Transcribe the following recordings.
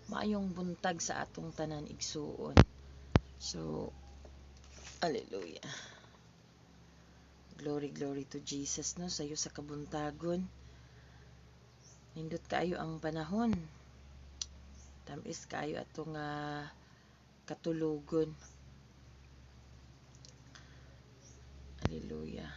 Maayong buntag sa atong tanan igsuon. So, hallelujah. Glory, glory to Jesus, no? Sayo sa kabuntagon. Nindot kaayo ang panahon. Tamis kaayo atong katulugon. Hallelujah.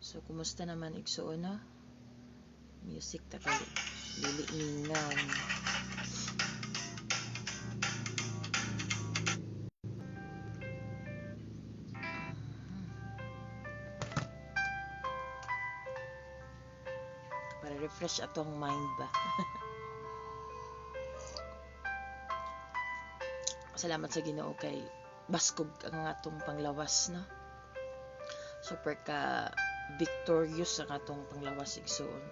So, kumusta naman igsuon, no? Music ta kay dili ningaw. Para refresh atong mind ba. Salamat sa Ginoo kay baskog ang atong panglawas, no? Super ka victorious ang atong panglawas igsuon.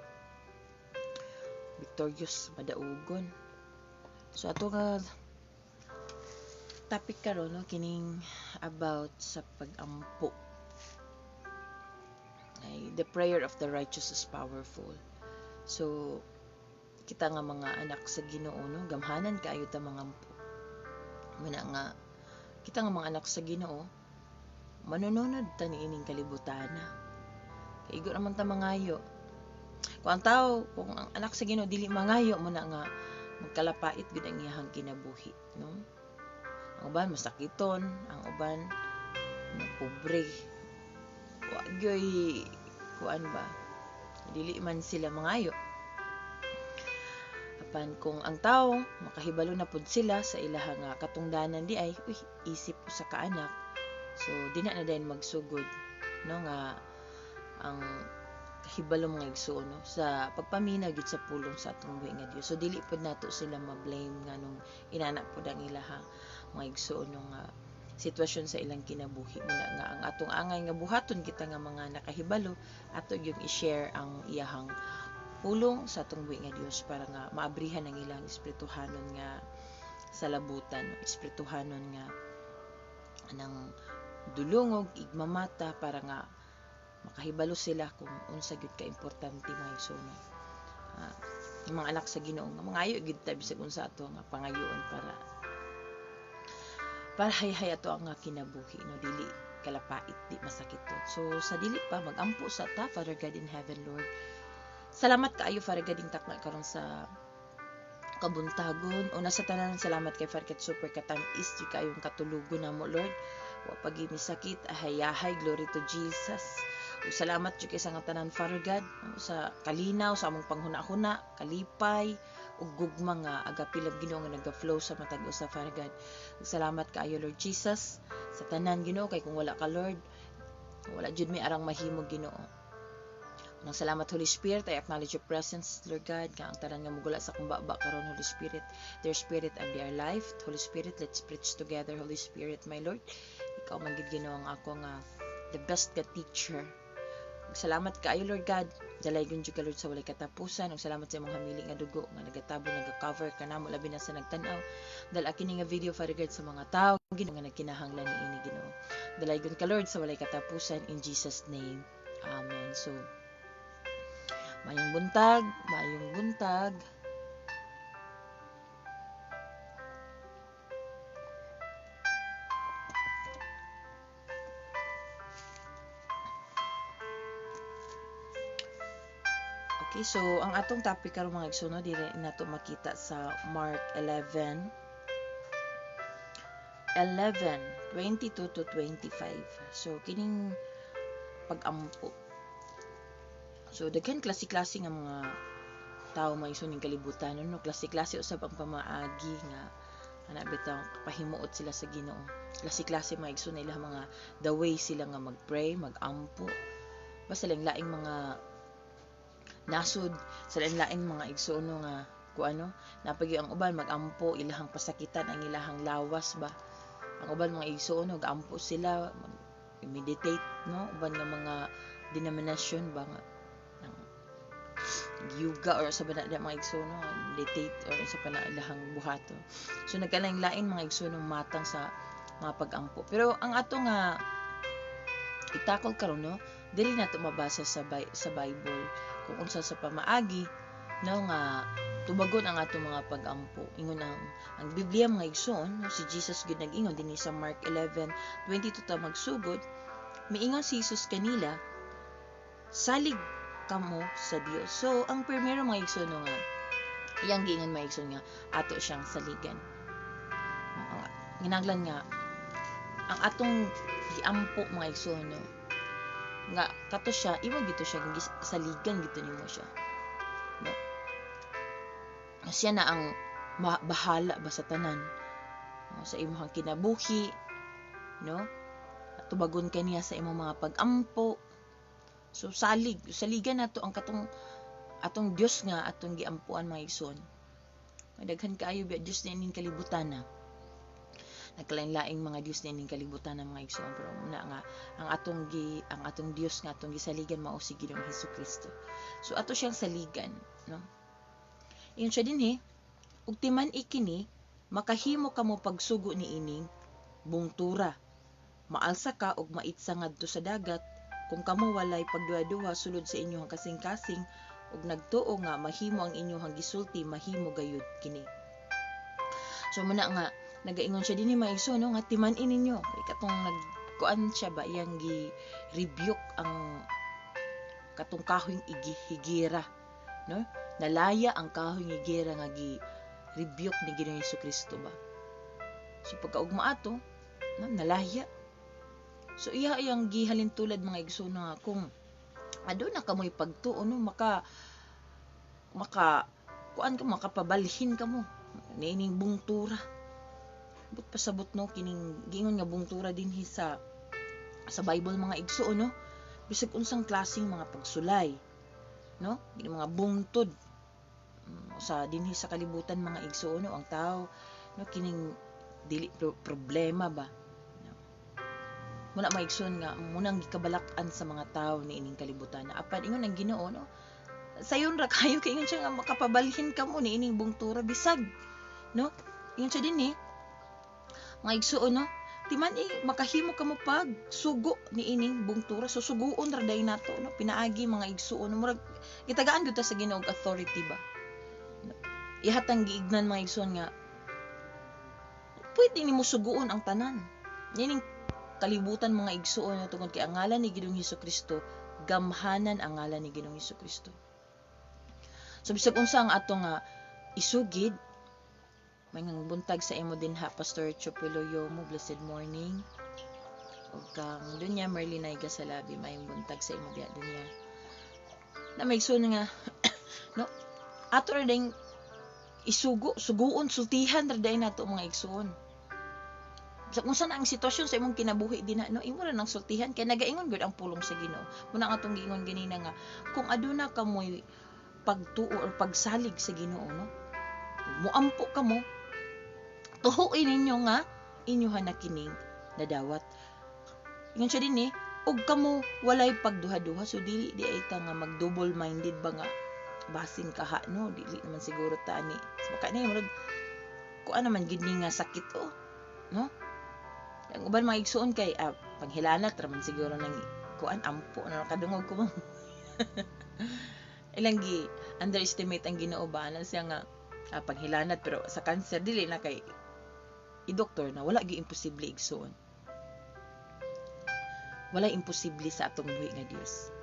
Victorious madaugon. So ato nga topic karon, no, kining about sa pag-ampo. Ay, the prayer of the righteous is powerful. So kita nga mga anak sa Ginoo, no, gamhanan kaayo ta mangampo. Muna nga kita nga mga anak sa Ginoo, manununod ta niining kalibutana. Kay igo naman ta mangayo. Kung ang tao, kung ang anak sa Ginoo dili mangayo, muna nga magkalapait gud ang iyahang kinabuhi, no? Ang uban masakiton, ang uban pobre. Wa gyoy kuan ba? Dili man sila mangayo. Apan kung ang tao makahibalo na pud sila sa ilahang katungdanan di ay isip ko sa kaanak. So dina na dayon magsugod, no, nga ang kahibalo mga igsuon, no, sa pagpaminaw gid sa pulong sa atong buhi nga Dios. So dili pud nato sila ma-blame nganong inana pud ang ilaha mga igsuon ng sitwasyon sa ilang kinabuhi. Muna nga ang atong angay nga buhaton kita nga mga nakahibalo ato yung i-share ang iyahang pulong sa atong buhi nga Dios para nga maabrihan ang ilang espirituhanon nga salabutan, espirituhanon nga anang dulungog igmamata para nga makahibalo sila kung unsa gyud ka importante mga igsoon. Yung mga anak sa Ginoo nga mangayo gyud ta bisag unsa ato nga pangayoon para hayhay ato ang kinabuhi, no, dili kalapait, di masakiton. So sa dili pa magampo sa ta, Father God in heaven, Lord. Salamat kaayo Father God ing takna karon sa kabuntagon. Una sa tanan salamat kay Father God super katamis di kayong katulugon namo, Lord. Wa pagi misakit, ahayahay, glory to Jesus. Ug salamat jud kay sa tanan Father God sa kalinaw sa among panghuna-huna, kalipay ug gugma nga agapilag Ginoo nga naga-flow sa matag usa Father God. Ug salamat kaayo Lord Jesus sa tanan Ginoo kay kung wala ka Lord, wala jud may arang mahimo Ginoo. Nang salamat Holy Spirit, I acknowledge your presence Lord God, nga ang tanan nga mugula sa kumbaba karon Holy Spirit, their spirit and their life. Holy Spirit, let's preach together Holy Spirit my Lord. Ikaw man gid Ginoo ang ako nga the best ka teacher. Salamat kaayo Lord God, dalaygon jud ka Lord sa walay katapusan. Ug salamat sa imong hamili nga dugo nga nagatabo naga-cover kanamo labi na sa nagtan-aw. Dala kini nga video Father God sa mga tao Ginoo nga nagkinahanglan niini Ginoo. Dalaygon ka Lord sa walay katapusan in Jesus name. Amen. So mayong buntag, mayong buntag. Okay, so ang atong topic karon mga igsoon dili nato makita sa Mark 11:22 to 25. So kining pag-ampo. So daghan klase-klase nga mga tao maigsoon ning kalibutan, no, klase-klase usab ang pamaagi nga ana bitaw pahimuot sila sa Ginoo. Klase-klase maigsoon nila mga the way sila nga mag-pray, mag-ampo. Basta laing mga nasud sa laing mga igsoon nga kuano napagi ang uban mag-ampo ilahang pasakitan ang ilahang lawas ba. Ang uban mga igsoon mag-ampo sila meditate, no, uban nga mga denomination ba nga yoga or sa bana mga igsoon meditate or sa panalahang buhaton. So nagkalain-lain mga igsoon matang sa mga pag-ampo. Pero ang ato nga itakol karon no, dili nato mabasa sa Bible kung unsa sa pamaagi no nga tubagon ang atong mga pag-ampo. Ingon ang Biblia mga igsoon, no, si Jesus gid nag-ingon dinhi sa Mark 11:22 ta magsugod, miingon si Jesus kanila, salig kamo sa Dios. So ang primero mga igsoon nga iyang giingon mga igsoon nga ato siyang saligan. Ginaglan nga ang atong giampo mga igsoon no, nga kato siya imo gito siya saligan gito nimo siya no, siya na ang bahala ba sa tanan no, sa imong kinabuhi no, tubagon kaniya sa imong mga pag-ampo. So saligan nato ang atong Dios nga atong giampuan mga igsoon. Daghan kaayo biya Dios na ining kalibutan na. Nagkalain-laing mga Dios na ining kalibutan na mga igsoon, pero muna nga ang atong Dios nga atong gisaligan mao si Ginoong Hesukristo. So ato siyang saligan no. Ingon siya dinhi, ug timan ikini makahimo kamo pagsugo ni ining bungtura. Maalsa ka og maitsa ngadto sa dagat kung kamo walay pagduha-duha sulod sa inyong kasing-kasing ug nagtuo nga mahimo ang inyong gisulti mahimo gayud kini. So muna nga nagaingon siya dinhi mga igsoon no, nga timan-in ninyo katong nagkuan siya ba iyang gi-rebuke ang katong kahoyng higira no, nalaya ang kahoyng higira nga gi-rebuke ni Ginoong Hesukristo ba. So pagkaugma ato no, nalaya. So iya iyang gihalin tulad mga igsoon nga kung aduna kamoy pagtuo no, maka kuan ka makapabalhin kamo niining bungtura. But pasabot no kining gingon nga bungtura dinhi sa Bible mga igsoon no, bisag unsang klaseng mga pagsulay no, gini mga bungtod sa dinhi sa kalibutan mga igsoon no, ang tao no kining dili problema ba no. Muna mga igsoon nga munang gikabalak-an sa mga tao ni ining kalibutan na apan ingon ang Ginoo no, sayon ra kayo kay ingon siya nga makapabalhin kamo ni ining bungtura bisag no. Ingon siya dinhi mga igsoon no, timan makahimo kamo pag sugo ni ining bungtura. So suguon ra day nato no, pinaagi mga igsoon murag gitagaan gyud ta sa Ginoo authority ba no? Ihatang giignan mga igsoon nga pwede nimo suguon ang tanan nining kalibutan mga igsoon no, tungod kay ang ngalan ni Ginoong Hesukristo gamhanan ang ngalan ni Ginoong Hesukristo. So bisag unsa ang ato nga isugid. May buntag sa imo din ha, Pastor Chopilo Yomo, blessed morning. O kang dunya Merlinay Gasalabi, may buntag sa imo diya dunya. Na may igsoon nga no, ato ra ding suguon, sultihan ra day nato mga igsoon. Sa kung saan ang sitwasyon sa imong kinabuhi din no, imo ra nang sultihan kay nagaingon gud ang pulong sa Ginoo. Muna nga atong giingon ganina nga kung aduna ka mo'y pagtuo or pagsalig sa Ginoo no, muampo ka mo, tuhuin ninyo nga inyohan na kining nadawat. Ingon siya din ug kamo walay pagduha-duha. So dili di ay ta nga mag-double minded ba nga basin kaha no, dili naman siguro ta ani. So baka na murag kuan naman gid ni nga sakit no. Ang uban mga igsoon kay panghilanat ra man siguro nang kuan ampo na kadungog ko mo. Ilang gi underestimate ang Ginoo ba na siya nga panghilanat, pero sa cancer dili na kay i-doktor na wala gi imposible igsoon. Wala imposible sa atong buhi nga Dios.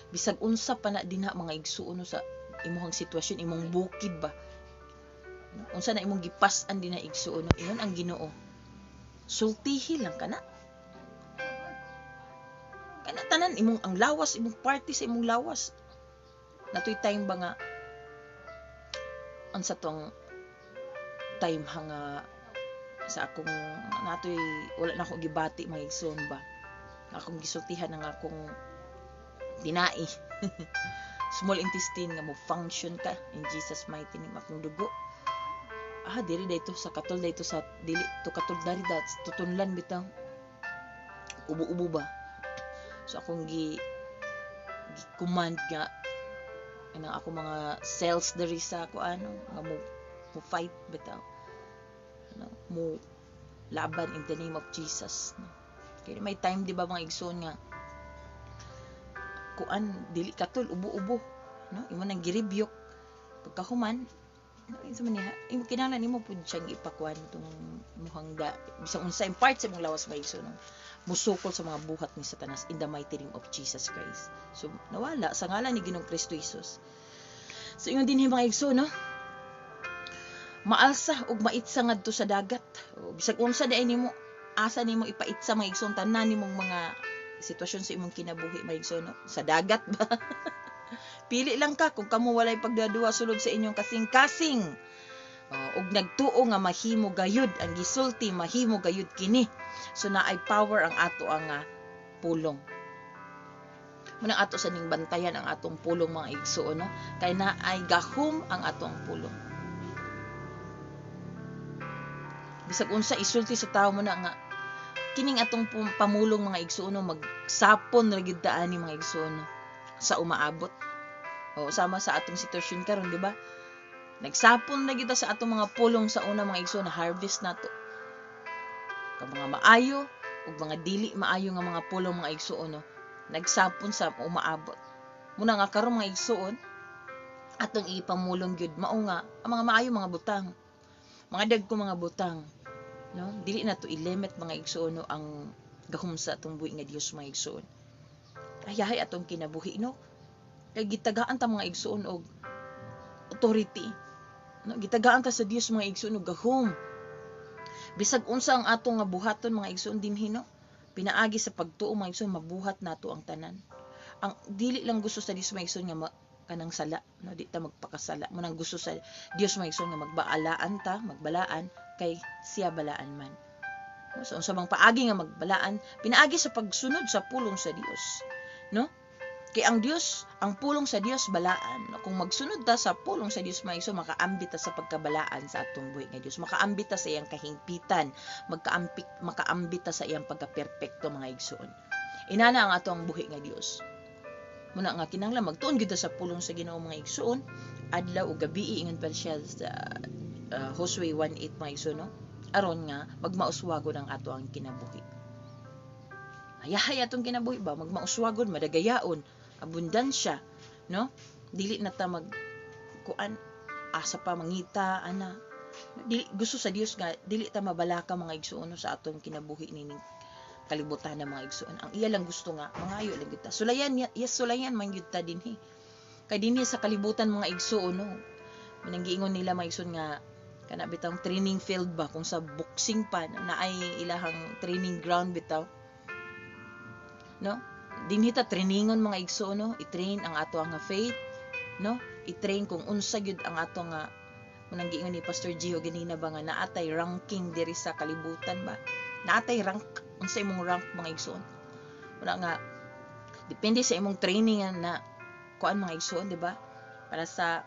Bisag unsa pa na dinha mga igsoon sa imong sitwasyon, imong bukid ba. Unsa na imong gipas-an dinha igsoon, ingon ang Ginoo. Sultihi lang kana. Kana tanan imong ang lawas, imong party sa imong lawas. Natoy time ba nga sa tong time hanga sa akong natoy wala na ako gibati mga igsoon ba, akong gisultihan ng akong dinai small intestine nga mo function ka in Jesus mighty name. Akong dugo diri dayto sa katol dayto sa dili to katol dari dat tutunlan bitaw ubo-ubo ba. So akong command nga ang ako mga cells diri sa ako nga mo fight bitaw no, mo laban in the name of Jesus no. Kaya may time di ba mga igsoon nga kuan dili katul ubo-ubo, no? Imo nang girebyok pagkahuman, no? Isa man niya, imo kinahanglan nimo pud siyang ipakuan tong muhangga bisang unsa yung part sa imong lawas mga igsoon, no? Musukol sa mga buhat ni Satanas in the mighty name of Jesus Christ. So nawala sa ngalan ni Ginoong Kristo Jesus. So ingon din mga igsoon, no? Maalsa ug maitsa ngadto sa dagat. O, bisag unsa day nimo asa nimo ipaitsa mga igsoon tanan nimong mga sitwasyon sa imong kinabuhi mga igsoon, no? Sa dagat ba? Pili lang ka kung kamo walay pagduwa sulod sa inyong kasing-kasing. Ug nagtuo nga mahimo gayud ang gisulti mahimo gayud kini. So naay power ang ato ang pulong. Munang ato sa ning bantayan ang atong pulong mga igsoon, no? Kay naay gahom ang atong pulong. Bisag unsa isulti sa tawo mo na nga kining atong pamulong mga igsoon, magsapon ra gyud ta ani mga igsoon sa umaabot. O sama sa atong sitwasyon karon, di ba? Nagsapon na kita sa atong mga pulong sa una mga igsoon na harvest nato. Kag mga maayo ug mga dili maayo nga mga pulong mga igsoon, no? Nagsapon sa umaabot. Muna nga karon mga igsoon atong ipamulong gyud mao nga ang mga maayo mga butang. Mga dagko mga butang, no? Dili na to i-limit mga igsoon, no, ang gahom sa atong buhi nga Dios mga igsoon. Ayahay atong kinabuhi, no? Kay gitagaan ta mga igsoon og authority, no? Gitagaan ta sa Dios mga igsoon og gahom. Bisag unsa ang atong nga buhaton mga igsoon dinhi, no? Pinaagi sa pagtuo mga igsoon mabuhat nato ang tanan. Ang dili lang gusto sa Dios mga igsoon nga kanang sala, no? Di ta magpakasala. Munang gusto sa Dios mga igsoon nga magbaalaan ta, magbalaan kay siya balaan man. No? So unsa bang paagi nga magbalaan, pinaagi sa pagsunod sa pulong sa Dios, no? Kay ang Dios, ang pulong sa Dios balaan. No? Kung magsunod ta sa pulong sa Dios mga igsoon, makaambit ta sa pagkabalaan sa atong buhi nga Dios. Makaambit ta sa iyang kahingpitan, makaambit ta sa iyang pagkaperpekto mga igsoon. Inana ang atong buhi nga Dios. Muna nga kinahanglan magtuon gyud sa pulong sa Ginoo mga igsoon, adlaw ug gabi ingon pa siya sa Josue 1:8 mga igsoon, no? Aron nga magmauswagon ang ato ang kinabuhi. Ayahay atong kinabuhi ba magmauswagon, madagayaon, abundansya, no? Dili na ta kuan asa pa mangita ana. Dili gusto sa Dios nga dili ta mabalaka mga igsoon, no, sa atong kinabuhi nining kalibutan ng mga igsoon. Ang iya lang gusto nga mangayo lang gyud ta. Sulayan man gyud ta dinhi. Kay dinhi sa kalibutan mga igsoon, no. Mananggiingon nila mga igsoon nga kana bitang training field ba kung sa boxing pa na ay ilahang training ground bitaw. No? Dinhi ta trainingon mga igsoon, no. I-train ang ato nga faith, no. I-train kung unsa gyud ang ato nga mananggiingon ni Pastor Gio ganina ba nga naatay ranking diri sa kalibutan ba. Naatay rank unsa imong rank mga igsoon. Wala nga depende sa imong training na kuan mga igsoon, di ba? Para sa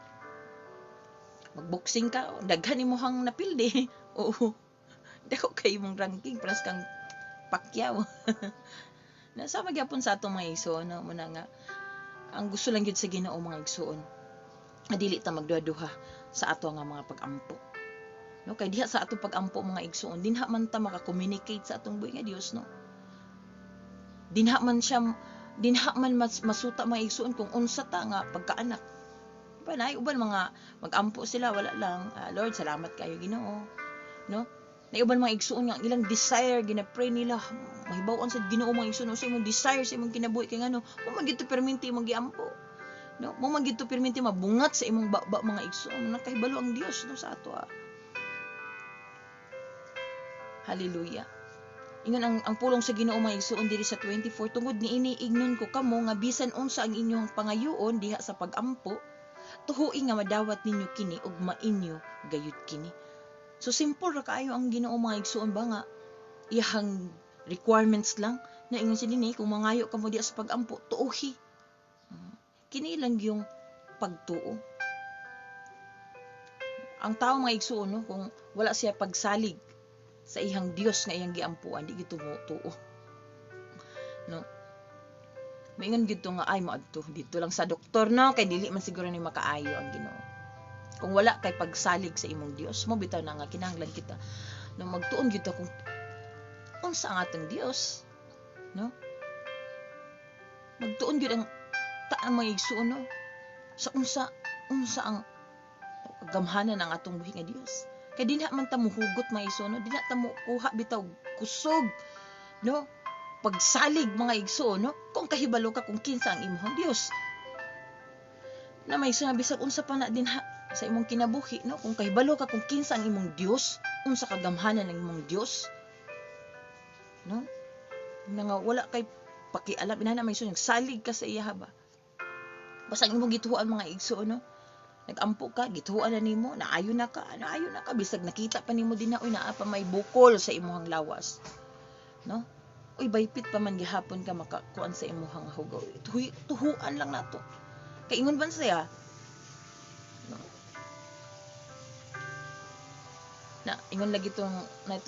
magboxing ka, daghan imong napildi. Oo. Dako kay imong ranking para kang Pacquiao. Nasa magyapon sa atong mga igsoon, no? Muna nga ang gusto lang gyud sa Ginoo mga igsoon. Dili ta magduha-duha sa ato nga mga pag-ampo. No, kay diha sa atong pag-ampo mga igsoon, dinha man ta maka-communicate sa atong buhi nga Dios, no. Dinha man masuta mga igsoon kung unsa ta nga pagkaanak. Diba na uban mga mag-ampo sila wala lang, Lord, salamat kayo Ginoo, no. Na uban mga igsoon nga ilang desire gina-pray nila, mahibaw-an sa Ginoo mga igsoon sa imong desire sa imong kinabuhi kay ngano, mo man gid perminti imong giampo. No, mo man gid perminti mabungat sa imong baba mga igsoon, nakahibalo ang Dios no sa ato. Hallelujah. Ingon ang pulong sa Ginoo mga igsoon diri sa 24 tungod niini ignon ko kamo nga bisan unsa ang inyong pangayoon diha sa pag-ampo, tuhoy nga madawat ninyo kini ug mainyo gayud kini. So simple ra kaayo ang Ginoo mga igsoon ba nga iyang requirements lang na ingon si dinhi kung mangayo kamo diha sa pag-ampo, tuohi. Kini lang yung pagtuo. Ang tawo mga igsoon, no, kung wala siya pagsalig sa ihang Dios nga iyang giampuan, di gito mo tuo. No. Maingon gid to nga ay maadto dito lang sa doktor, no, kay dili man siguro ni makaayo ang Ginoo. Kung wala kay pagsalig sa imong Dios, mo bitaw na nga kinahanglan kita no magtuon gid ta kung unsa ang atong Dios, no? Magtuon gyud ang taan mga igsoon, no? Sa unsa ang gamhanan ng atong buhi nga Dios. Kay dinha man ta muhugot mga igsoon, no? Dinha ta mo kuha bitaw kusog, no? Pagsalig mga igsoon, no? Kung kahibalo ka kung kinsa ang imong Dios. Na may sinabi sa unsa pa na dinha sa imong kinabuhi, no? Kung kahibalo ka kung kinsa ang imong Dios, unsa kagamhanan ng imong Dios, no? Nga wala kay pakialam inana may sunyag salig ka sa iya ba. Basta ang imong gituan mga igsoon, no? Nag-ampo ka, gituan na nimo, naayo na ka bisag nakita pa nimo dinha oy naa pa may bukol sa imong lawas, no? Uy baypit pa man gihapon ka makakuan sa imong hugaw. Tuhuan lang nato. Kay ingon ban saya, no? Na ingon lagi tong na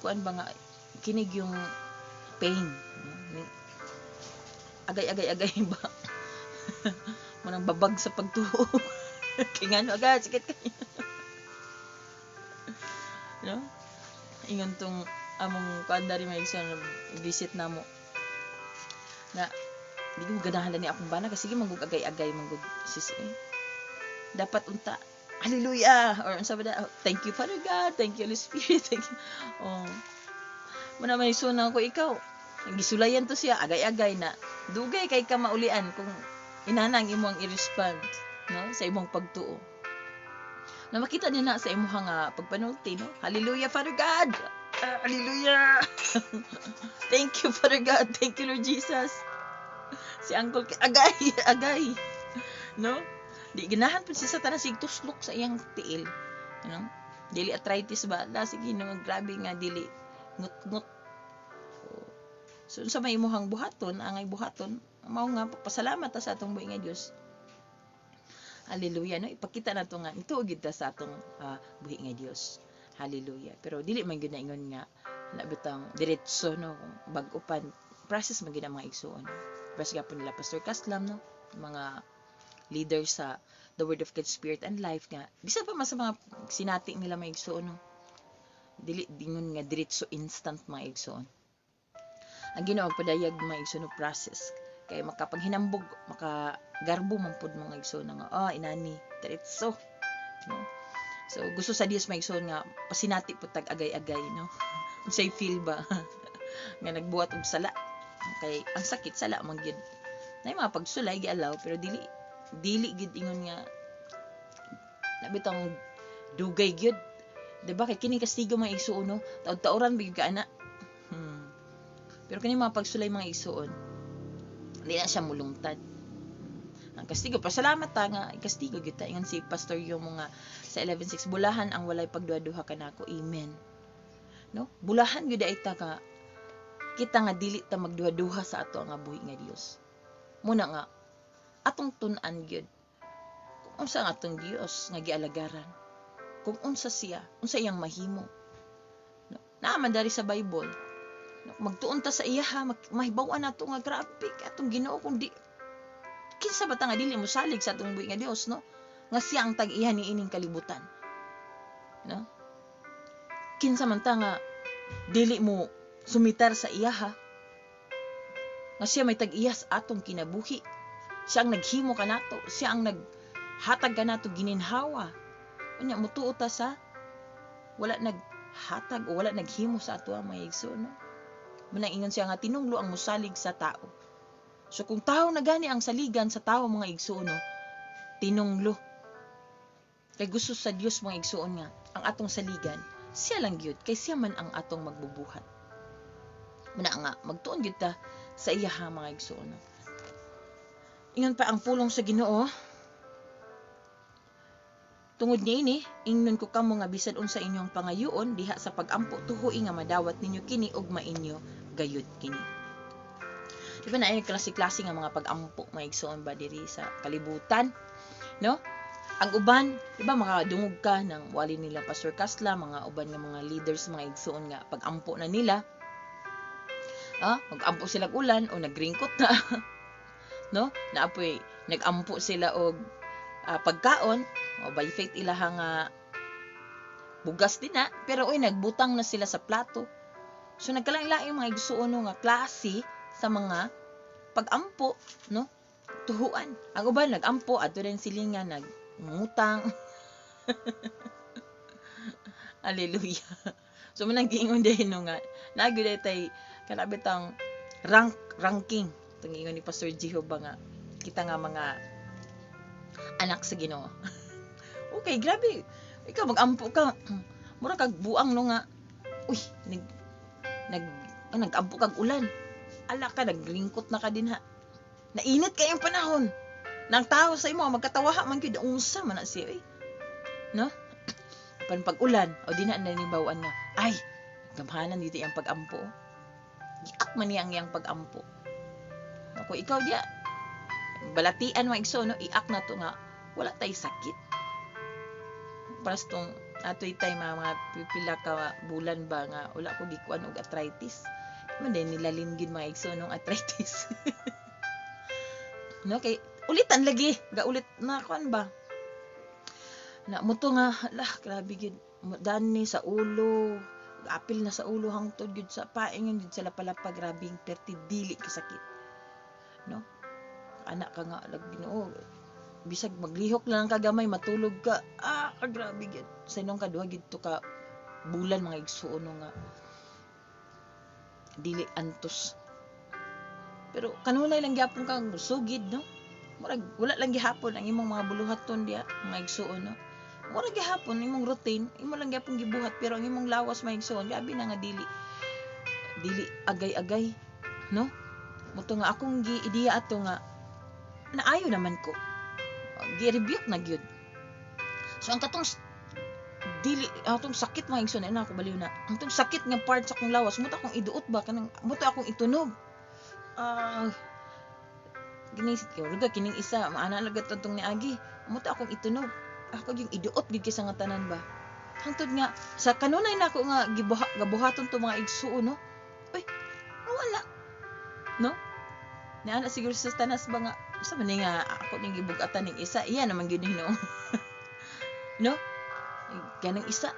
kuan ba nga kinig yung pain, no? Agay ba manang babag sa pagtuo. Kaya nga no, agad sikit kayo, no? Ingon tong among kuandari may isa na visit namo na di ko ganahan ni akong bana kasi sige manggug agay manggug sis dapat unta hallelujah or unsa ba da, thank you Father God, thank you Holy Spirit, thank you. Oh muna may suna ko ikaw gisulayan to siya agay na dugay kay ka maulian kung inanang imong i-respond, no, sa imong pagtuo na makita niya na sa imong pagpanulti, no? Hallelujah Father God, hallelujah. Thank you Father God, thank you Lord Jesus. Si Uncle agay, no? Di ganahan pa si Satanas sig tuslok sa iyang tiil, no? Dili arthritis ba la sige no, grabe nga dili ngut so sa may imuhang buhaton angay buhaton mao nga pasalamat ta sa atong buhi nga Dios. Hallelujah, no? Ipakita nato nga nituog gid ta sa atong buhi nga Dios. Hallelujah. Pero dili man gyud na ingon nga nabitang diretso, no, bag-upan process man gyud ang mga igsoon. Bas gyapon nila Pastor Kaslam, no, mga leaders sa The Word of God, Spirit and Life nga bisan pa man sa mga sinati nila mga igsoon, no, dili dingon nga diretso instant mga igsoon. Ang Ginoo padayag mga igsoon no process kay makapaghinambog makagarbo man pud mga igsoon nga inani diretso, no? So gusto sa Dios mga igsoon nga pasinati pud tag agay-agay, no? Unsay feel ba nga nagbuhat og sala kay ang sakit sala man gyud nay mga pagsulay gialaw pero dili gyud ingon nga nabitang dugay gyud, diba? Kay kini kastigo mga igsoon, no, taud-tauran bigud ka ana. Pero kini mga pagsulay mga igsoon di na siya mulungtad. Ang kastigo pasalamat ta nga kastigo gyud ta ingon si pastor yung mga sa 11:6 bulahan ang walay pagduha-duha kanako, amen, no? Bulahan gyud ay ta ka kita nga dili ta magduha-duha sa ato nga buhi nga Dios. Muna nga atong tun-an gyud kung unsa ang atong Dios nga gialagaran, kung unsa siya, unsa iyang mahimo, no? Naaman dari sa Bible, no? Magtuon ta sa iya mahibaw-an nato nga grabe atong Ginoo kung di kinsa ba ta nga dili mo salig sa atong buhi nga Dios, no? Nga siya ang tag-iya ni ining kalibutan, no? Kinsa man ta nga dili mo sumitar sa iya nga siya may tag-iya sa atong kinabuhi, siya ang naghimo kanato, siya ang naghatag kanato gininhawa. Unya mutuo ta sa wala naghatag o wala naghimo sa ato ang mga igsoon, no? Muna ingon siya nga tinunglo ang musalig sa tao. So kung tao na gani ang saligan sa tao mga igsoon, no, tinunglo. Kay gusto sa Dios mga igsoon nga ang atong saligan siya lang gyud kay siya man ang atong magbubuhat. Muna nga magtuon gyud ta sa iya mga igsoon, no? Ingon pa ang pulong sa Ginoo, tungod niini ingnon ko kamo nga bisan unsa inyong pangayoon diha sa pagampo tuhoy nga madawat ninyo kini ug mainyo gayud kini. Diba na ay klase-klase nga mga pagampo mga igsoon ba diri sa kalibutan, no? Ang uban, diba makadungog ka ng wali nila Pastor Kasla, mga uban nga mga leaders mga igsoon nga pagampo na nila. Mag-ampo sila ulan o nagringkot na. No? Naapoy nagampo sila og pagkaon o by faith ilaha nga bugas din na pero nagbutang na sila sa plato. So nagkalain-lain mga igsuon nga klase sa mga pag-ampo, no? Tuhuan. Ang uban nag-ampo adto rin silingan nagngutang. Hallelujah. So man giingon din no nga nagyud tay kanabitang ranking tong ingon ni Pastor Jehovah nga kita nga mga anak sa Ginoo. Okay, grabe. Ikaw mag-ampo ka. Mura kag buang no nga. Uy, nag-ampo kag ulan. Ala ka naglingkot na ka din ha. Nainit kayong panahon. Nang tao sa imo magkatawaha man gyud unsa man na siya no? Pag ulan o di na nanibawaan nga. Ay, gamhanan dito yung pag-ampo. Giak man niya ang iyang pag-ampo. Ako ikaw diya balatian mo igso no, iak na to nga wala tay sakit. Paras tong atoy tay mga pipila ka bulan ba nga wala ko gikuan og arthritis. Man din nilalin gid mga igso nung arthritis. No, kay ulitan lagi, gaulit na kuan ba? Na muto nga lah grabe gid dani sa ulo, apil na sa ulo hangtod gid sa paingon gid sa lapalapa grabing perti dili ka sakit. No? Anak ka nga Ginoo. Bisag maglihok lang kagamay matulog ka. Grabe gid. Sa inong kaduha gid to ka bulan mga igsuon nga dili antos. Pero kanunay lang gyapon kang sugid no. Murag wala lang gihapon ang imong mga buluhaton diya mga igsuon no. Murag gihapon imong routine, imo lang gyapon gibuhat pero ang imong lawas mga igsuon gabi na nga dili agay-agay no. Muto nga akong gi-ideya ato nga naayo naman ko. Gi-rebuke na gyud. So ang katong dili atong sakit mga igsoon na ako baliw na. Ang tong sakit nga part sa akong lawas, muto akong iduot ba kanang muto akong itunog. Ginisit ko luga kining isa maana lagat tong niagi. Muto akong itunog. Ako yung iduot gid sa nga tanan ba. Hangtod nga sa kanunay nako nga gabuhaton to mga igsuon no. Uy, wala. No? Niana siguro sa tanas ba nga sa man nga ako ning gibug-atan ning isa iya naman gyud Ginoo. No? Ganang isa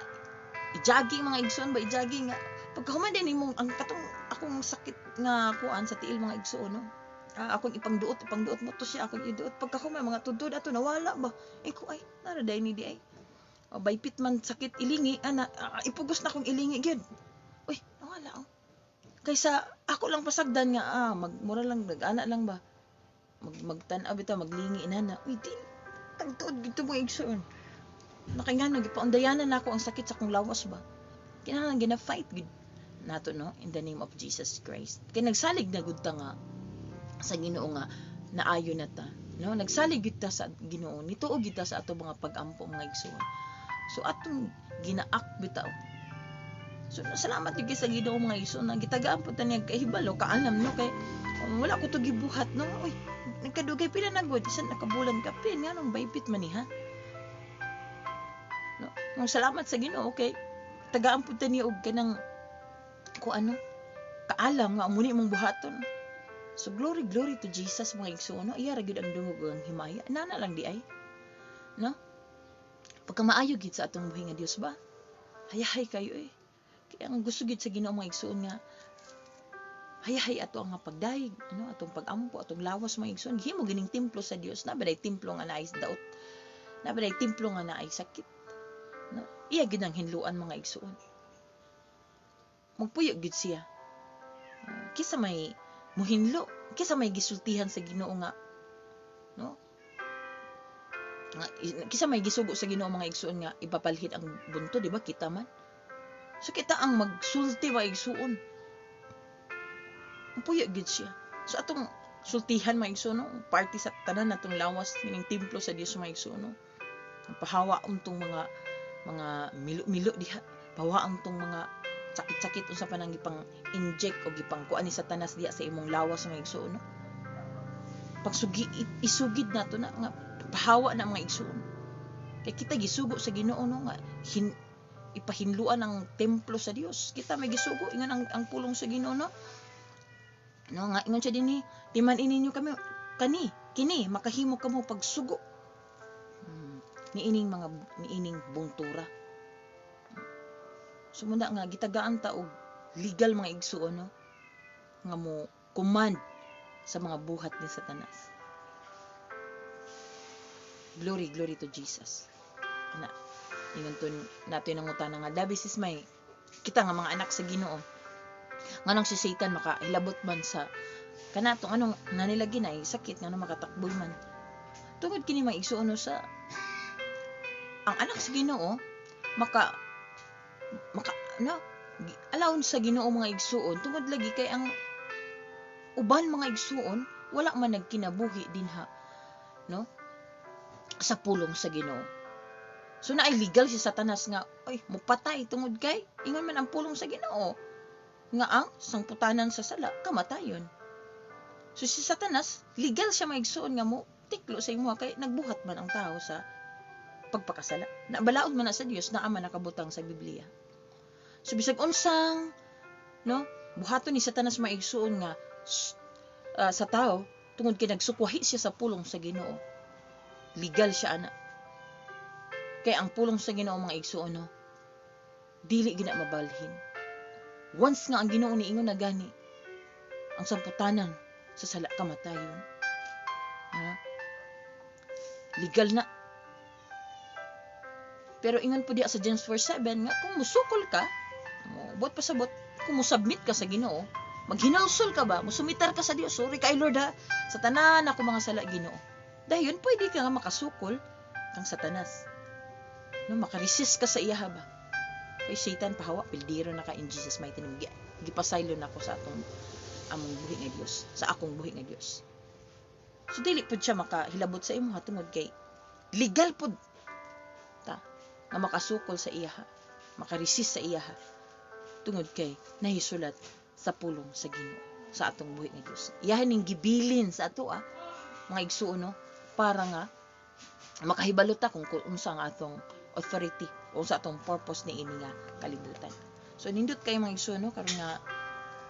i-jogging mga igsoon ba i-jogging nga pagkahuman din imong ang katong akong sakit nga kuan sa tiil mga igsoon no. Akong ipangduot mo to siya akong iduot pagkahuman mga tudod ato nawala ba ko ay nara day ni di ay baypit man sakit ilingi ana ipugos na akong ilingi gyud. Uy nawala kaysa ako lang pasagdan nga magmura lang nag-ana lang ba magtan-aw bitaw maglingi inana uy di tagtuod gito mo igsoon nakingano gipaundayanan nako ang sakit sa akong lawas ba kinahanglan gina-fight gid nato no in the name of Jesus Christ kay nagsalig na gud ta nga sa Ginoo nga naayo na ta no nagsalig gid ta sa Ginoo nituog gid ta sa ato mga pag-ampo mga igsoon so atong ginaak bitaw. So salamat gyud sa Ginoo mga igsoon na gitagaan po ta niya kahibalo kaalam no kay wala ko to gibuhat no uy nagkadugay pila na gud isa nakabulan ka pin nganong baypit man ni ha no ang salamat sa Ginoo kay tagaan po ta niya og kanang ano kaalam nga muni mong buhaton. So glory to Jesus mga igsoon no iya ra gyud ang dungog ang himaya nana lang di ay no pagka maayo gid sa atong buhi nga Dios ba hayahay kayo kaya ang gusto gid sa Ginoo mga igsoon nga hayahay ato ang pagdayeg ano atong pag-ampo atong lawas mga igsoon himo gining templo sa Dios na baday templo nga naay daot na baday templo nga naay sakit no iya gid ang hinluan mga igsoon magpuyo gid siya kisa may muhinlo kisa may gisultihan sa Ginoo nga no kisa may gisugo sa Ginoo mga igsoon nga ipapalhid ang bunto di ba kita man so kita ang magsulti mga igsoon puyo gid siya so atong sultihan mga igsoon no party sa tanan natong lawas kining templo sa Dios mga igsoon no pahawa untong mga milo diha pahawa untong mga sakit-sakit unsa pa nang gipang inject o gipang kuan ni Satanas diya sa imong lawas mga igsoon no pagsugi isugid nato na nga pahawa na mga igsoon kay kita gisugo sa Ginoo no nga ipahinluan ang templo sa Dios kita may gisugo ingon ang pulong sa Ginoo no nga ingon siya dinhi timan ininyo kami kini makahimo kamo pagsugo niining bungtura. Sumunda nga gitagaan ta og legal mga igsuon no nga mo command sa mga buhat ni Satanas. Glory to Jesus. Na ingon nato nangutana nga Davis is may kita nga mga anak sa Ginoo. Nganong si Satan makahilabot man sa kanatong anong nanilagi na sakit nga makatakboy man. Tungod kini maigsuon sa ang anak sa Ginoo maka allowed sa Ginoo mga igsuon tungod lagi kay ang uban mga igsuon wala man nagkinabuhi dinha no sa pulong sa Ginoo. So naay legal si Satanas nga oy mupatay tungod kay ingon man ang pulong sa Ginoo nga ang sangputanan sa sala kamatayon. So si Satanas legal siya maigsuon nga mo tiklo sa imo kay nagbuhat man ang tao sa pagpakasala. Nabalaod man na sa Dios na ama nakabutang sa Biblia. So bisag unsang no buhaton ni Satanas maigsuon nga sa tao tungod kay nagsukwahi siya sa pulong sa Ginoo. Legal siya ana. Kay ang pulong sa Ginoo mga igsuon no dili gina mabalhin. Once nga ang Ginoo niingon na gani ang samputanan sa sala kamatayon. Legal na. Pero ingon po diya sa James 4:7 nga kung musukol ka, bot pasabot, kung musubmit ka sa Ginoo, maghinalsol ka ba, musumitar ka sa Dios, sorry kay Lord ha, sa tanan ako mga sala Ginoo. Dayon pwede ka nga makasukol kang Satanas. No, makaresist ka sa iya ba? Kay Satan pahawa pildiro na ka in Jesus mighty name. Gipasaylo na ko sa atong among buhi nga Dios, sa akong buhi nga Dios. So dili pud siya makahilabot sa imo tungod kay legal pud ta nga makasukol sa iya, makaresist sa iya tungod kay nahisulat sa pulong sa Ginoo sa atong buhi nga Dios. Iyahan ning gibilin sa ato mga igsuon no para nga makahibalo ta kung unsa ang atong authority o sa atong purpose ni ini nga kalibutan. So nindot kay mga igsuon no karon nga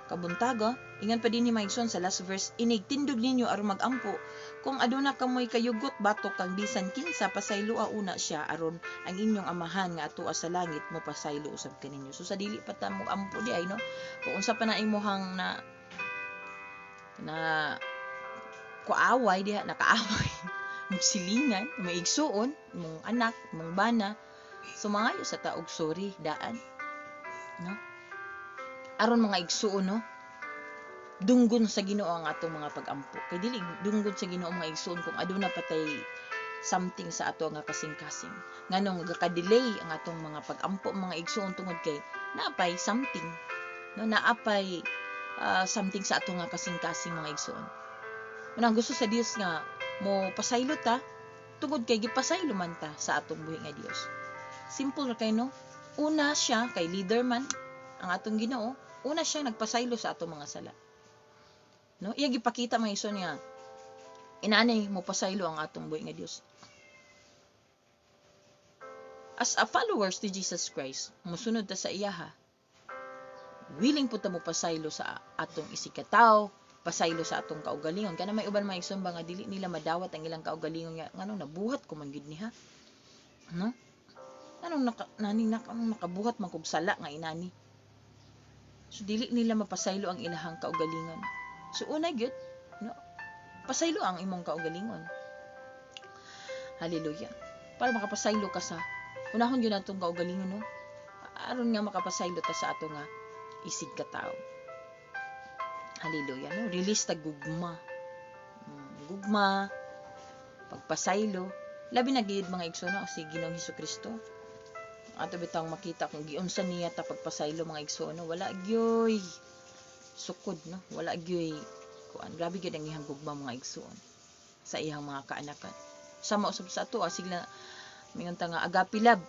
kabuntaga, ingan pa din ni Maigson sa last verse, inigtindog ninyo aron magampo kung aduna kamoy kayugot batok kang bisan kinsa pasaylo una siya aron ang inyong amahan nga atoa sa langit mo pasaylo usab kaninyo. So sa dili pa ta mo ampo di ay no. Kung unsa pa na imuhang na kuaway diha nakaaway magsilingan, maigsuon imong anak, imong bana. So mangayo sa taog sorry daan. No? Aron mga igsuon no dunggon sa Ginoo ang atong mga pag-ampo kay dili dunggon sa Ginoo mga igsuon kung aduna patay something sa ato nga kasing-kasing nganong gaka-delay ang atong mga pag-ampo mga igsuon tungod kay naapay something no naapay something sa ato nga kasing-kasing mga igsuon. Unang gusto sa Dios nga mo pasaylo ta tungod kay gipasaylo man ta sa atong buhi nga Dios. Simple ra kay no. Una siya kay leader man ang atong Ginoo. Una siya nagpasaylo sa atong mga sala. No, iya gipakita mga igsoon nga inanay mo pasaylo ang atong buhi nga Dios. As a followers ni Jesus Christ, musunod ta sa iya willing po ta mo pasaylo sa atong isikataw, pasaylo sa atong kaugalingon. Kana may uban mga igsoon ba nga dili nila madawat ang ilang kaugalingon nga ngano nabuhat ko man gid niha. No? Anong nakabuhat man kog sala nga inani. So dili nila mapasaylo ang ilahang kaugalingon. So una gyud, no? Pasaylo ang imong kaugalingon. Hallelujah. Para makapasaylo ka sa unahon gyud natong kaugalingon no. Aron nga makapasaylo ta sa ato nga isig ka tao. Hallelujah no. Release ta gugma. Gugma pagpasaylo labi na gid mga igsoon no si Ginoong Hesukristo. Ato bitang makita kung giunsa niya ta pagpasaylo mga igsoon no wala gyoy sukod no wala gyoy kuan grabe gyud ang ihang gugma mga igsoon sa iyang mga kaanakan sama usab sa ato sigla mingon ta nga agape love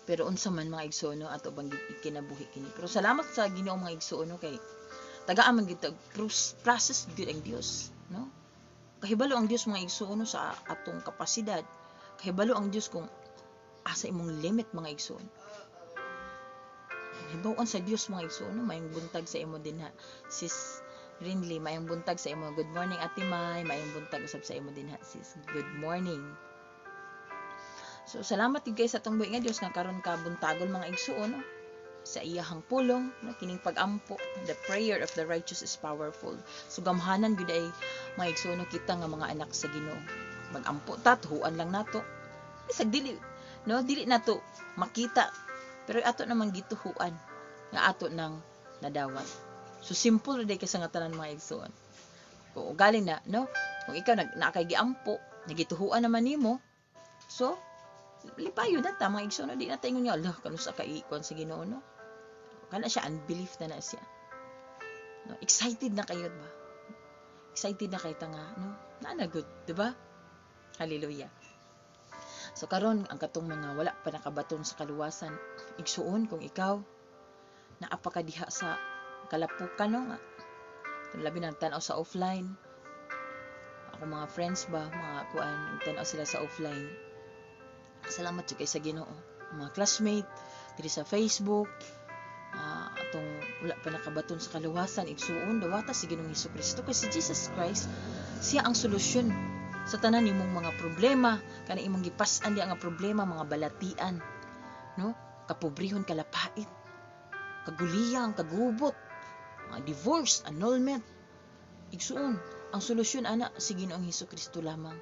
pero unsa man mga igsoon no ato bang kinabuhi kini pero salamat sa Ginoo mga igsoon no kay tagaan man gyud process gyud ang Dios no kahibalo ang Dios mga igsoon no sa atong kapasidad kahibalo ang Dios kung asa imong limit mga igsoon. Hibaw-an sa Dios mga igsoon, no? Mayong buntag sa imo din sis Rinley, mayong buntag sa imo. Good morning Ate May, mayong buntag usab sa imo din sis. Good morning. So salamat gid guys sa atong buhi nga Dios nga karon ka buntagon mga igsoon, no? sa iyahang pulong, no, kining pag-ampo, the prayer of the righteous is powerful. So gamhanan gyud ay mga igsuon kita nga mga anak sa Ginoo. Mag-ampo ta, tuhuan lang nato. Isag dili, no, dili nato makita, pero ato namang gituhuan nga ato nang nadawat. So simple day kasi nga tanan mga igsuon. O galing na, no? Kung ikaw nakay giampo, nagituhuan naman nimo. So lipayo na ta mga igsoon, di na tayo nga Allah kanusa ka ikon sa Ginoo, no? Kana siya unbelief na siya. No, excited na kayo ba? Excited na kay ta nga, no? Na good, di ba? Hallelujah. So karon ang katong mga wala pa nakabaton sa kaluwasan, igsuon kung ikaw naapa ka diha sa kalapukan, no nga. Labi nang tanaw sa offline. Ako mga friends ba, mga kuan, tanaw sila sa offline. Salamat jud kay sa Ginoo. Mga classmate diri sa Facebook, atong wala pa nakabaton sa kaluwasan, igsuon dawata si Ginoong Hesukristo kay si Jesus Christ siya ang solusyon sa tanan nimong mga problema, kana imong gipas-an di nga problema, mga balatian, no? Kapobrehon, kalapait, kaguliyang, kagubot, mga divorce, annulment. Igsuon, ang solusyon ana si Ginoong Hesukristo lamang.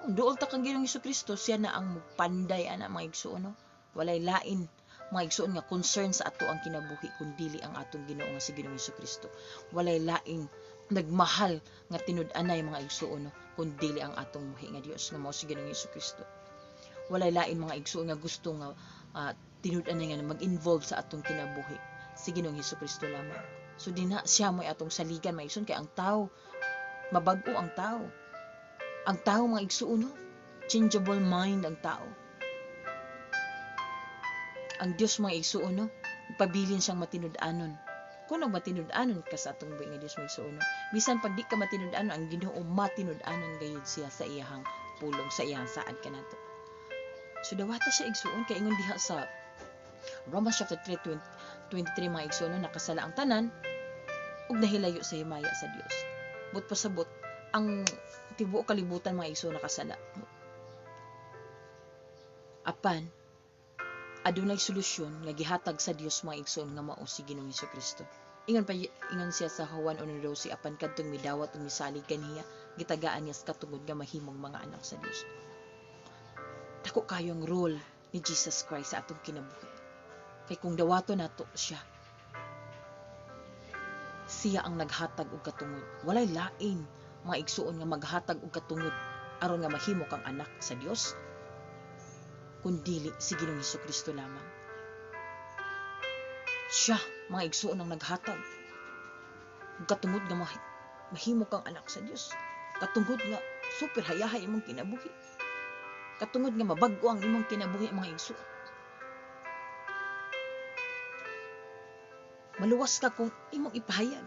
Duol ta kang Ginoong Hesukristo, siya na ang panday ana mga igsuon, no? Walay lain mga igsuon nga concern sa ato ang kinabuhi kundili ang atong Ginoo nga si Ginoong Hesukristo. Walay laing nagmahal nga tinud-anay mga igsuon, no? Kundili ang atong buhi nga Dios nga mao si Ginoong Hesukristo. Walay lain mga igsuon nga gusto nga tinud-anay nga mag-involve sa atong kinabuhi si Ginoong Hesukristo lamang. So dinha siya mo'y atong saligan mga igsuon kay ang tao mabag-o ang tao. Ang tao mga igsuon, no? Changeable mind ang tao. Ang Dios mga igsuon, no? Pabilin siyang matinud-anon. Kung matinud-anon ka sa atong buhi nga Dios mga igsuon, no? Bisan pag di ka matinud-anon, ang Ginoo matinud-anon gayud siya sa iyahang pulong, sa iyahang saad kanato. So dawata siya igsuon kay ingon diha sa Romans chapter 3:23 mga igsuon, no? Nakasala ang tanan ug nahilayo sa himaya sa Dios. But pasabot ang tibuok kalibutan mga igsoon nakasala. Apan adunay solusyon nga gihatag sa Dios mga igsoon nga mao si Ginoong Hesukristo. Ingon siya sa Juan 1:12, apan kadtong midawat ug misalig kaniya, gitagaan niya sa katungod nga mahimong mga anak sa Dios. Dako kayo ang role ni Jesus Christ sa atong kinabuhi. Kay kung dawato nato siya ang naghatag og katungod. Walay lain mga igsuon nga maghatag og katungod aron nga mahimo kang anak sa Dios kundili si Ginoong Hesukristo lamang. Siya mga igsuon ang naghatag og katungod nga mahimo kang anak sa Dios. Katungod nga super hayahay imong kinabuhi. Katungod nga mabag-o ang imong kinabuhi mga igsuon. Maluwas ka kung imong ipahayag.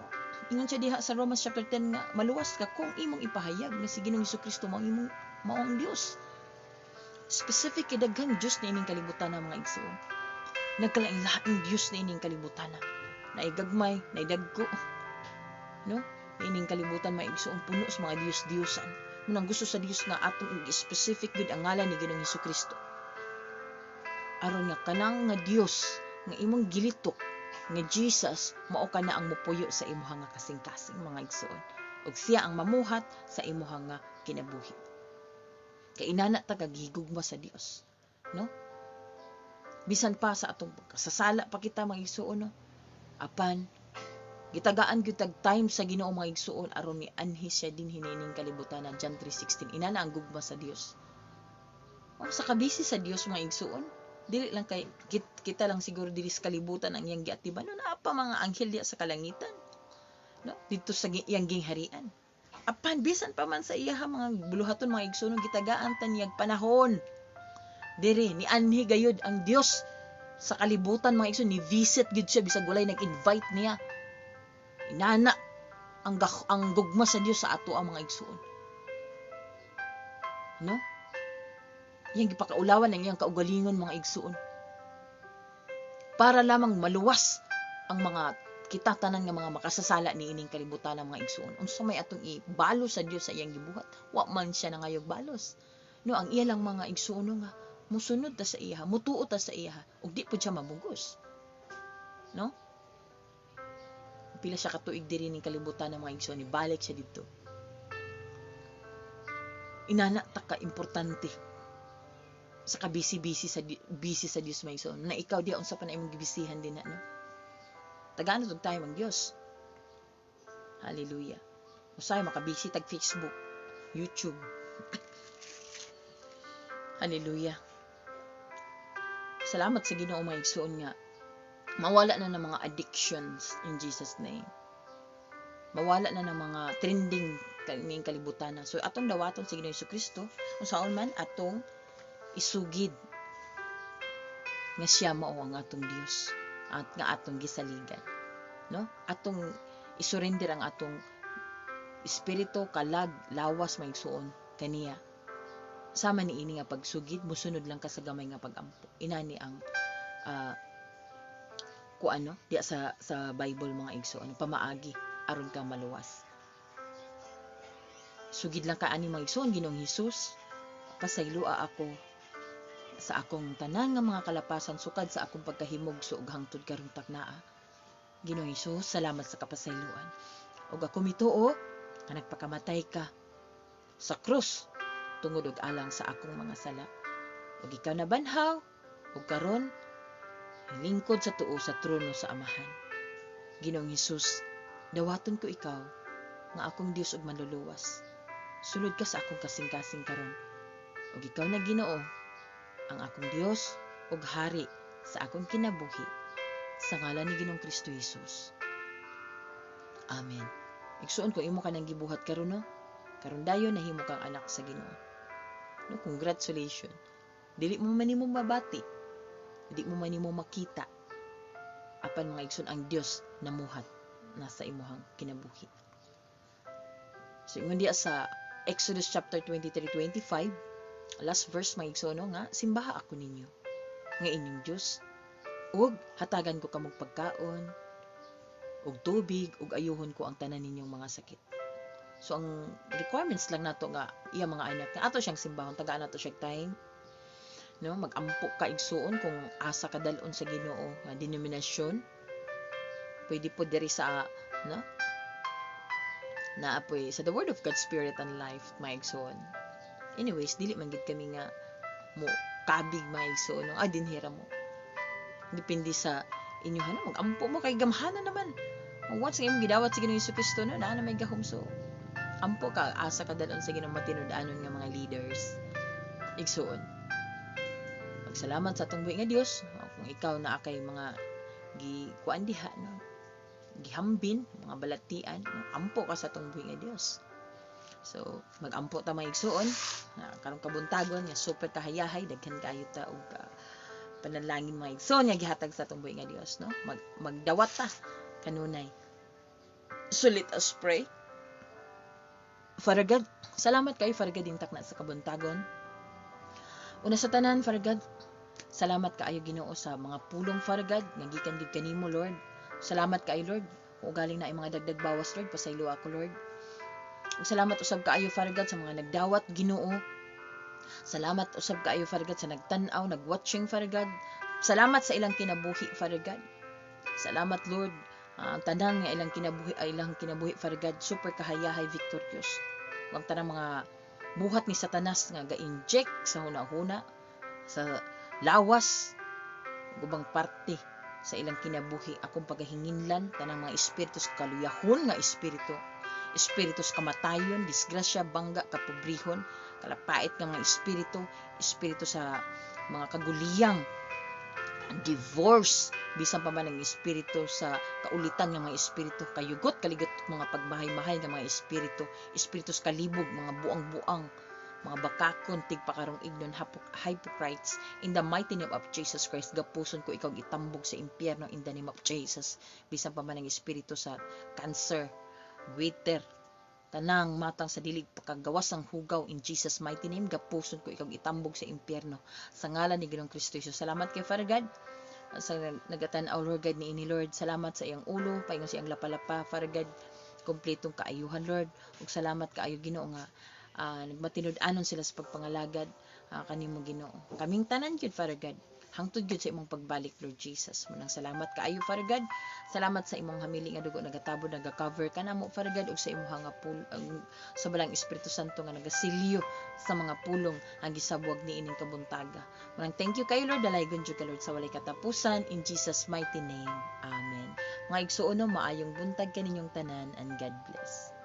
Ingon siya diha sa Romans chapter 10 nga maluwas ka kung imong ipahayag na si Ginoong Hesukristo mao ang Dios. Specific kay daghang Dios na ining kalibutan na mga igsuon. Nagkalain-laing Dios na ining kalibutan na. Naigagmay, naidagko. No? Na ining kalibutan mga igsuon puno sa mga Dios-Diosan. Munang gusto sa Dios nga atong specific gud ang ngalan ni Ginoong Hesukristo. Aron nga kanang nga Dios nga imong gilitok nga Jesus mao kana ang mupuyo sa imuha nga kasing-kasing mga igsuon ug siya ang mamuhat sa imuha nga kinabuhi. Kay inana ta kagihigugma sa Dios, no? Bisan pa sa atong kasasala pa kita mga igsuon, no? Apan gitagaan gyud tag time sa Ginoo mga igsuon aron ni anhi siya din hinining kalibutan na John 3:16. Inana ang gugma sa Dios. Sa kabisi sa Dios mga igsuon, dili lang kay kita lang siguro dili sa kalibutan ang iyang giatiban, no? Naapa mga anghel diya sa kalangitan, no? Dito sa iyang gingharian. Apan bisan pa man sa iyaha mga buluhaton mga igsoon gitagaan ta niyag panahon diri ni anhi gayud ang Dios sa kalibutan mga igsoon, ni visit gid siya bisag walay nag-invite niya. Inana ang gugma sa Dios sa ato ang mga igsoon, no? Yang gipakaulawan ang iyang kaugalingon mga igsuon para lamang maluwas ang mga kita tanan nga mga makasasala ni ining kalibutan ng mga igsuon. Unsa may atong ibalo sa Dios sa iyang gibuhat, wa man siya nangayog balos, no? Ang iya lang mga igsuon nga musunod ta sa iya, mutuo ta sa iya ug di pud siya mabugos. no? Pila siya katuig diri ning kalibutan ng mga igsoon, balik siya dito. Inana ta ka importante sa kabisi-bisi sa Dios may igsoon. Na ikaw di unsa pa na imong gibisihan din na, no? Tagaan tug tayo mang Dios. Hallelujah. Usay makabisi tag Facebook, YouTube. Hallelujah. Salamat sa Ginoo mga igsoon nga mawala na ng mga addictions in Jesus name. Mawala na ng mga trending kaning kalibutan. So atong dawaton sa Ginoo Kristo, unsaon man atong isugid nga siya mao ang atong Dios at nga atong gisaligan, no? Atong isurrender ang atong espiritu, kalag, lawas maigsuon kaniya. Sama ni ini nga pagsugid, musunod lang ka sa gamay nga pagampo. Inani ang kuano diya sa Bible mga igsoon, pamaagi aron ka maluwas. Sugid lang ka ani mga igsoon, Ginoong Hesus, pasaylua ako sa akong tanan nga mga kalapasan sukad sa akong pagkahimog ug hangtod karong taknaa. Ginoong Hesus, salamat sa kapasayloan. Ug ako mituo nga nagpakamatay ka sa krus tungod og alang sa akong mga sala. Ug ikaw nabanhaw ug karon lingkod sa tuo sa trono sa Amahan. Ginoong Hesus, dawaton ko ikaw nga akong Dios ug manluluwas. Sulod ka sa akong kasing-kasing karon. Ug ikaw na Ginoo ang akong Dios ug hari sa akong kinabuhi sa ngalan ni Ginoong Kristo Hesus. Amen. Igsuon ko imo kanang gibuhat karon, no? Karon dayon nahimo kang anak sa Ginoo. No, congratulations. Dili mo man nimo mabati. Dili mo man nimo makita. Apan mga igsoon ang Dios namuhat nasa imuhang kinabuhi. So ingon diya sa Exodus chapter 23:25, last verse mga igsoon nga simbaha ako ninyo nga inyong Dios ug hatagan ko kamong pagkaon ug tubig ug ayuhon ko ang tanan ninyong mga sakit. So ang requirements lang nato nga iya mga anak nga ato siyang simbahon, tagaan nato siya time, no? Magampo ka igsuon kung asa ka dalon sa Ginoo nga denominasyon. Pwede po diri sa no? Naapoy sa the Word of God Spirit and Life my igsuon. Anyways, dili man gid kami nga mo kabig my igsuon, no? Dinhira mo. Depende sa inyo na magampo mo kay gamhanan naman. Once nga imong gidawat sa Ginoong Kristo, no, na may gahom. So ampo ka asa ka dalon sa Ginoong matinud-anon nga mga leaders igsuon. Magsalamat sa atong buhi nga Dios kung ikaw na akay mga gikuan diha, no, gihambin mga balatian, no, ampo ka sa atong buhi nga Dios. So magampo ta mga igsuon karong kabuntagon nga super kahayahay daghan kaayo ta og panalangin mga igsoon nga gihatag sa atong buhi nga Dios, no? Magdawat ta kanunay. So let us pray. Father God, salamat kayo Father God intak na sa kabuntagon. Una sa tanan Father God, salamat kaayo Ginoo sa mga pulong Father God nga gikan gid kanimo Lord. Salamat kaayo Lord kung galing na ay mga dagdag bawas Lord, pasaylo ako Lord. Ug salamat usab kaayo Father God sa mga nagdawat Ginoo. Salamat usab kaayo Father God sa nagtan-aw, nagwatching Father God. Salamat sa ilang kinabuhi Father God. Salamat Lord, ang tanan nga ilang kinabuhi Father God, super kahayahay victorious. Ang tanang mga buhat ni Satanas nga ga-inject sa hunahuna sa lawas gubang parte sa ilang kinabuhi akong pagahinginlan tanang mga espiritu sa kaluyahon nga espiritu sa kamatayon, disgrasya, bangga, kapobrihon, kalapait nga mga espiritu sa mga kaguliyang, divorce, bisan pa man ang espiritu sa kaulitan ng mga espiritu, kayugot, kaligot, mga pagmahay-mahay ng mga espiritu sa kalibog, mga buang-buang, mga bakakon, tigpakarong ignon, hypocrites, in the mighty name of Jesus Christ, gapuson ko ikaw itambog sa impyerno in the name of Jesus, bisan pa man ang espiritu sa cancer, waiter, tanang matang sa dilig pagkagawas ang hugaw in Jesus mighty name, gapuson ko ikaw itambog sa impyerno sa ngalan ni Ginoong Kristo Jesus. Salamat kay Father God sa nagatan-aw Lord God ni ini Lord. Salamat sa iyang ulo, paingon sa iyang lapalapa Father God, kompletong kaayuhan Lord. Ug salamat kaayo Ginoo nga matinud-anon sila sa pagpangalagad kanimo Ginoo. Kaming tanan gyud Father God hangtod gyud sa imong pagbalik, Lord Jesus. Munang salamat kaayo, Father God. Salamat sa imong hamili nga dugo nagatabod, naga-cover ka namo, Father God, ug sa imong nga sa balang Espiritu Santo nga nagasilyo sa mga pulong ang gisabwag ni ining kabuntaga. Munang thank you kayo, Lord. Dalaygon jud ka, Lord, sa walay katapusan, in Jesus mighty name. Amen. Mga igsuon, maayong buntag kaninyong tanan, and God bless.